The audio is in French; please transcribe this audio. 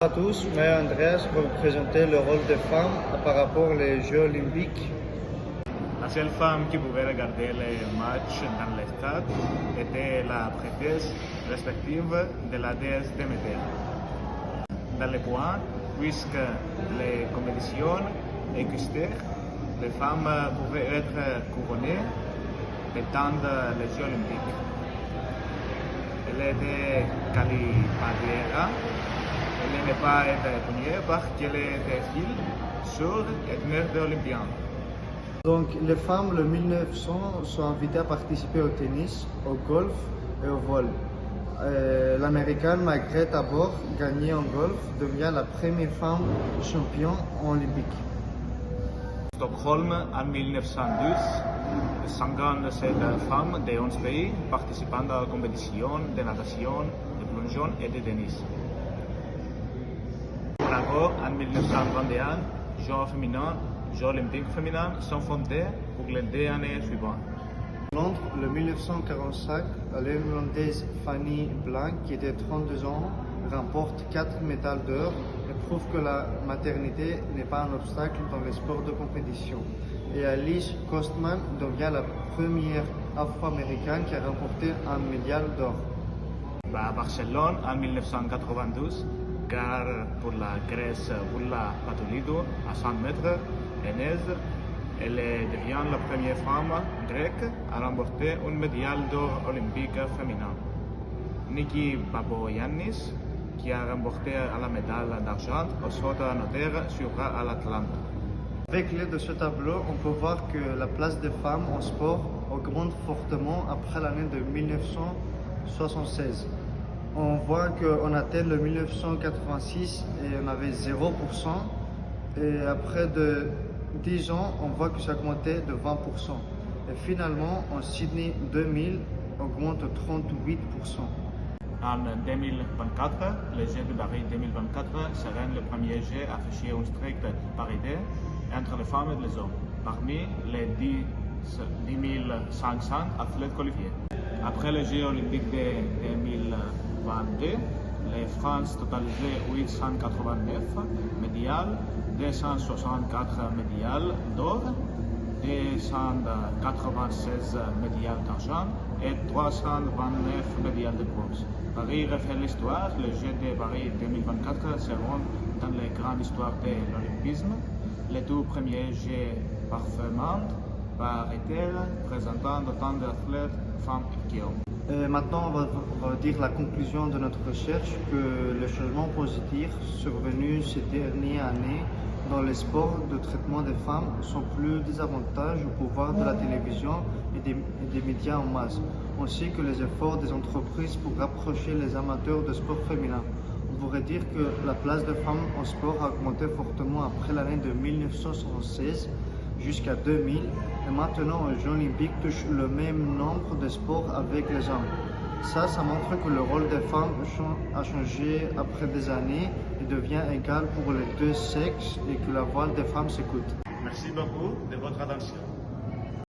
Bonjour à tous, moi Andreas pour vous présenter le rôle des femmes par rapport aux Jeux Olympiques. La seule femme qui pouvait regarder les matchs dans les stades était la prêtresse respective de la déesse Déméter. Dans les points, puisque les compétitions existaient, les femmes pouvaient être couronnées pendant les Jeux Olympiques. Elle était cavalière. Elle n'aimait pas être punie parce qu'elle était fille sur et mère d'Olympiens. Donc les femmes, le 1900, sont invitées à participer au tennis, au golf et au vol. L'américaine Margaret Tabor, gagnée en golf, devient la première femme championne olympique. Stockholm en 1912, 57 femmes de 11 pays participant à la compétition de natation, de plongeon et de tennis. Monaco en 1921, Jeux olympiques féminins sont fondés pour les 2 années suivantes. Londres, le 1945, la Néerlandaise Fanny Blanc, qui était 32 ans, remporte 4 médailles d'or et prouve que la maternité n'est pas un obstacle dans les sports de compétition. Et Alice Kostman devient la première afro-américaine qui a remporté un médaille d'or. À Barcelone en 1992, car pour la Grèce Voula Patolidou à 100 mètres aise, elle devient la première femme grecque à remporter une médaille d'or olympique féminin. Niki Baboyannis, qui a remporté la médaille d'argent au saut à hauteur sur à l'Atlante. Avec l'aide de ce tableau, on peut voir que la place des femmes en sport augmente fortement après l'année de 1976. On voit qu'on atteint le 1986 et on avait 0%. Et après de 10 ans, on voit que ça augmentait de 20%. Et finalement, en Sydney 2000, on augmente de 38%. En 2024, les Jeux de Paris 2024 seront les premiers Jeux à afficher une stricte parité entre les femmes et les hommes, parmi les 10 500 athlètes qualifiés. Après les Jeux olympiques de 2022, les France totalisaient 889 médailles, 264 médailles d'or, 296 médailles d'argent et 329 médailles de bronze. Paris refait l'histoire. Les Jeux de Paris 2024 seront dans les grandes histoires de l'olympisme. Les tout premiers Jeux parfaitement par été présentant autant d'athlètes femmes qu'hommes. Maintenant, on va dire la conclusion de notre recherche que les changements positifs survenus ces dernières années dans les sports de traitement des femmes sont plus des avantages au pouvoir de la télévision et des médias en masse, ainsi que les efforts des entreprises pour rapprocher les amateurs de sport féminin. On pourrait dire que la place des femmes en sport a augmenté fortement après l'année de 1976 jusqu'à 2000 et maintenant les Jeux olympiques touchent le même nombre de sports avec les hommes. Ça montre que le rôle des femmes a changé après des années et devient égal pour les deux sexes et que la voix des femmes s'écoute. Merci beaucoup de votre attention.